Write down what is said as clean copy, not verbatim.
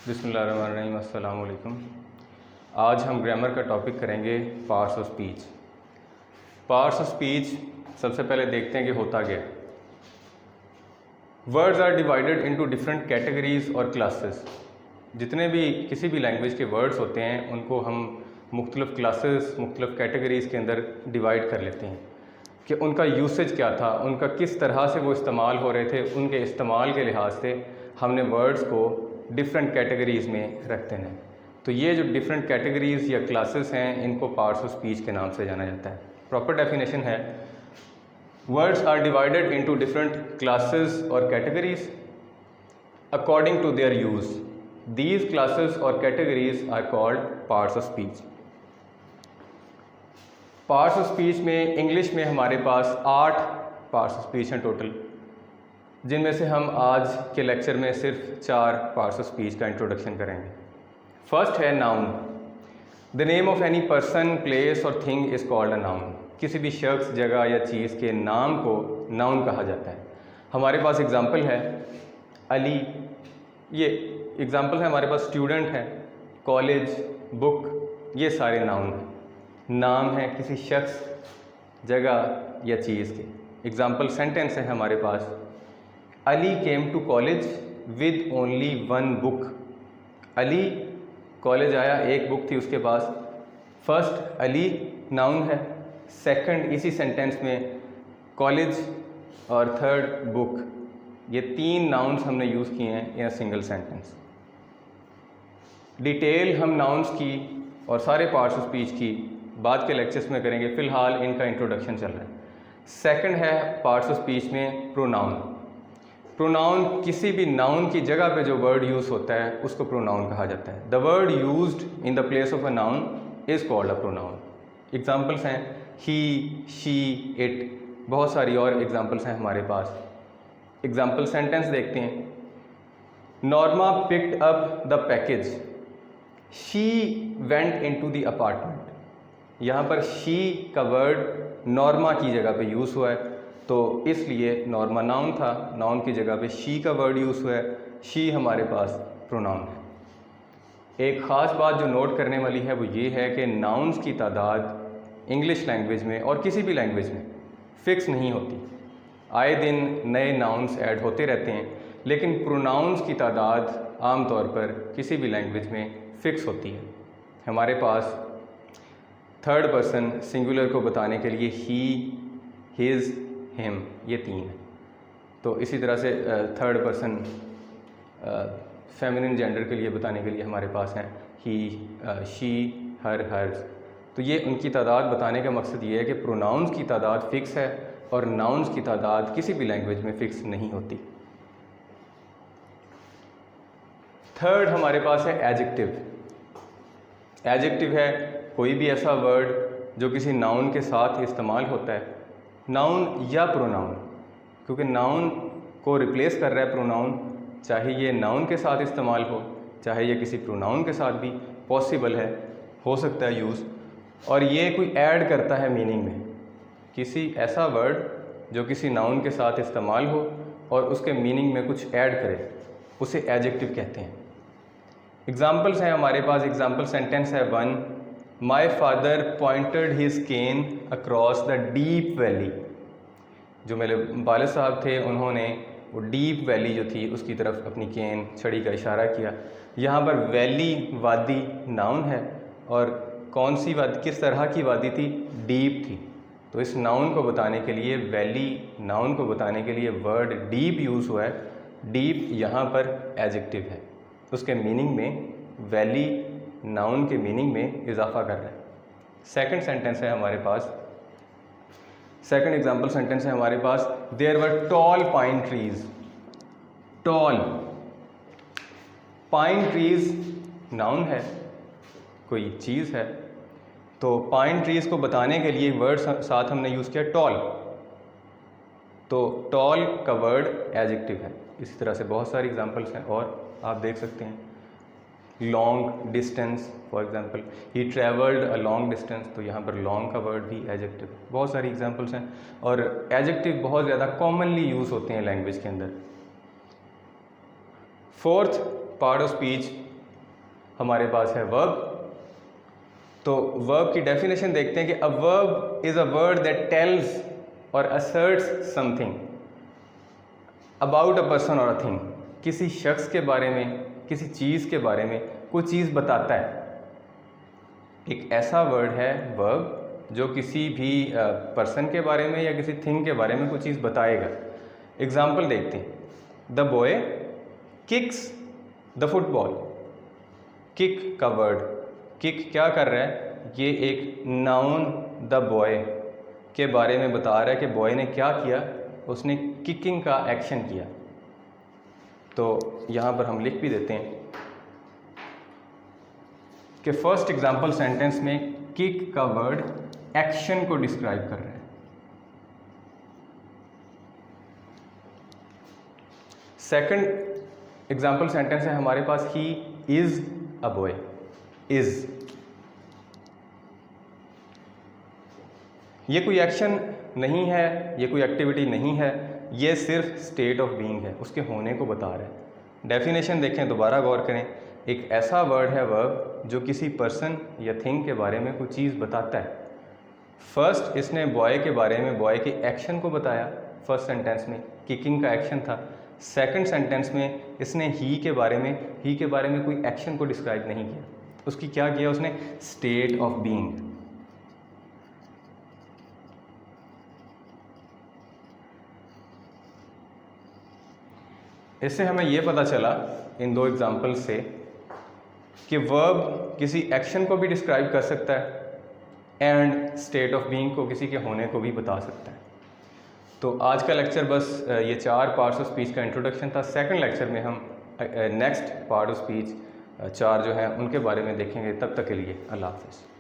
बिस्मिल्लाहिर्रहमानिर्रहीम, अस्सलाम वालेकुम। आज हम ग्रामर का टॉपिक करेंगे parts of speech. Parts of speech सबसे पहले देखते हैं कि होता क्या है। Words are divided into different categories और क्लासेस। जितने भी किसी भी लैंग्वेज के वर्ड्स होते हैं उनको हम मुख्तलिफ क्लासेस, मुख्तलिफ कैटेगरीज़ के अंदर डिवाइड कर लेते हैं कि उनका यूसेज क्या था, उनका किस तरह से वो इस्तेमाल हो रहे थे। उनके इस्तेमाल के लिहाज से हमने वर्ड्स को डिफरेंट कैटेगरीज़ में रखते हैं। तो ये जो डिफरेंट कैटेगरीज़ या क्लासेस हैं इनको पार्ट्स ऑफ स्पीच के नाम से जाना जाता है। प्रॉपर डेफिनेशन है, words are divided into different classes और categories according to their use. These classes और categories are called parts of speech. Parts of speech में इंग्लिश में हमारे पास 8 पार्ट्स ऑफ स्पीच हैं टोटल, जिनमें से हम आज के लेक्चर में सिर्फ 4 पार्ट्स ऑफ स्पीच का इंट्रोडक्शन करेंगे। फर्स्ट है noun. The name of any person, place और thing is called a noun. किसी भी शख्स, जगह या चीज़ के नाम को नाउन कहा जाता है। हमारे पास एग्ज़ाम्पल है अली, ये एग्ज़ाम्पल है। हमारे पास स्टूडेंट है, कॉलेज, बुक, ये सारे नाउन हैं। नाम है किसी शख्स, जगह या चीज़ के। एग्ज़ाम्पल सेंटेंस है हमारे पास, Ali came to college with only 1 book. Ali college आया, एक बुक थी उसके पास। फर्स्ट अली नाउन है, सेकंड इसी सेंटेंस में कॉलेज और थर्ड बुक। ये 3 नाउन्स हमने यूज़ किए हैं in a single sentence. Detail हम नाउन्स की और सारे पार्ट्स ऑफ स्पीच की बाद के लेक्चर्स में करेंगे, फ़िलहाल इनका इंट्रोडक्शन चल रहा है। सेकंड है पार्ट्स ऑफ स्पीच में प्रोनाउन। प्रोनाउन किसी भी नाउन की जगह पे जो वर्ड यूज़ होता है उसको प्रोनाउन कहा जाता है। The word used in the place of a noun is called a pronoun. Examples हैं ही, शी, इट, बहुत सारी और एग्जाम्पल्स हैं हमारे पास। एग्जाम्पल सेंटेंस देखते हैं। Norma picked up the package, she went into the apartment. यहाँ पर शी का वर्ड नॉर्मा की जगह पे यूज़ हुआ है, तो इसलिए नॉर्मा नाउन था, नाउन की जगह पे शी का वर्ड यूज़ हुआ है। शी हमारे पास प्रोनाउन है। एक ख़ास बात जो नोट करने वाली है वो ये है कि नाउन्स की तादाद इंग्लिश लैंग्वेज में और किसी भी लैंग्वेज में फ़िक्स नहीं होती। आए दिन नए नाउन्स ऐड होते रहते हैं, लेकिन प्रोनाउंस की तादाद आम तौर पर किसी भी लैंग्वेज में फ़िक्स होती है। हमारे पास थर्ड पर्सन सिंगुलर को बताने के लिए ही, हिज, हिम, ये 3 हैं। तो इसी तरह से थर्ड पर्सन फेमिनिन जेंडर के लिए बताने के लिए हमारे पास हैं ही, शी, हर, हर्स। तो ये उनकी तादाद बताने का मकसद ये है कि प्रोनाउंस की तादाद फ़िक्स है और नाउन्स की तादाद किसी भी लैंग्वेज में फ़िक्स नहीं होती। थर्ड हमारे पास है एडजेक्टिव। एडजेक्टिव है कोई भी ऐसा वर्ड जो किसी नाउन के साथ इस्तेमाल होता है, नाउन या प्रोनाउन, क्योंकि नाउन को रिप्लेस कर रहा है प्रोनाउन। चाहे ये नाउन के साथ इस्तेमाल हो, चाहे ये किसी प्रोनाउन के साथ भी पॉसिबल है, हो सकता है यूज़। और ये कोई ऐड करता है मीनिंग में। किसी ऐसा वर्ड जो किसी नाउन के साथ इस्तेमाल हो और उसके मीनिंग में कुछ ऐड करे, उसे एडजेक्टिव कहते हैं। एग्जाम्पल्स हैं हमारे पास। एग्जाम्पल सेंटेंस है 1, my father pointed his cane across the deep valley. जो मेरे वालिद साहब थे उन्होंने वो डीप वैली जो थी उसकी तरफ अपनी केन, छड़ी का इशारा किया। यहाँ पर वैली वादी नाउन है, और कौन सी वादी, किस तरह की वादी थी? डीप थी। तो इस नाउन को बताने के लिए, वैली नाउन को बताने के लिए वर्ड डीप यूज़ हुआ है। डीप यहाँ पर एडजेक्टिव है, उसके मीनिंग में, वैली नाउन के मीनिंग में इजाफा कर रहा है। सेकंड सेंटेंस है हमारे पास, सेकंड एग्जांपल सेंटेंस है हमारे पास, there were tall pine trees. Tall, pine trees noun है, कोई चीज़ है, तो पाइन ट्रीज को बताने के लिए वर्ड साथ हमने यूज़ किया टॉल। तो टॉल का वर्ड एडजेक्टिव है। इसी तरह से बहुत सारी एग्जांपल्स हैं और आप देख सकते हैं। Long distance, for example he travelled a long distance, तो यहाँ पर लॉन्ग का वर्ड भी एडजेक्टिव है। बहुत सारी एग्जांपल्स हैं और एडजेक्टिव बहुत ज़्यादा कॉमनली यूज़ होते हैं लैंग्वेज के अंदर। फोर्थ पार्ट ऑफ स्पीच हमारे पास है वर्ब। तो वर्ब की डेफिनेशन देखते हैं कि a verb is a word that tells और asserts something about a person और अ थिंग। किसी शख्स के बारे में, किसी चीज़ के बारे में कोई चीज़ बताता है। एक ऐसा वर्ड है वर्ब जो किसी भी पर्सन के बारे में या किसी थिंग के बारे में कोई चीज़ बताएगा। एग्जाम्पल देखते हैं। The boy kicks the football. Kick का वर्ड, किक क्या कर रहा है? ये एक नाउन द बॉय के बारे में बता रहा है कि बॉय ने क्या किया, उसने किकिंग का एक्शन किया। तो यहाँ पर हम लिख भी देते हैं कि फर्स्ट एग्जाम्पल सेंटेंस में किक का वर्ड एक्शन को डिस्क्राइब कर रहा है। सेकंड एग्जाम्पल सेंटेंस है हमारे पास he is a boy. Is, ये कोई एक्शन नहीं है, ये कोई एक्टिविटी नहीं है, ये सिर्फ स्टेट ऑफ बीइंग है, उसके होने को बता रहा है। डेफिनेशन देखें, दोबारा गौर करें। एक ऐसा वर्ड है वर्ब जो किसी पर्सन या थिंग के बारे में कोई चीज़ बताता है। फर्स्ट इसने बॉय के बारे में, बॉय के एक्शन को बताया। फर्स्ट सेंटेंस में किकिंग का एक्शन था। सेकंड सेंटेंस में इसने ही के बारे में कोई एक्शन को डिस्क्राइब नहीं किया। उसकी क्या किया उसने? State of being. इससे हमें यह पता चला इन दो एग्जाम्पल से कि वर्ब किसी एक्शन को भी डिस्क्राइब कर सकता है एंड स्टेट ऑफ बीइंग को, किसी के होने को भी बता सकता है। तो आज का लेक्चर बस ये 4 पार्ट्स ऑफ स्पीच का इंट्रोडक्शन था। सेकंड लेक्चर में हम नेक्स्ट पार्ट ऑफ स्पीच 4 जो है उनके बारे में देखेंगे। तब तक के लिए अल्लाह हाफ़िज़।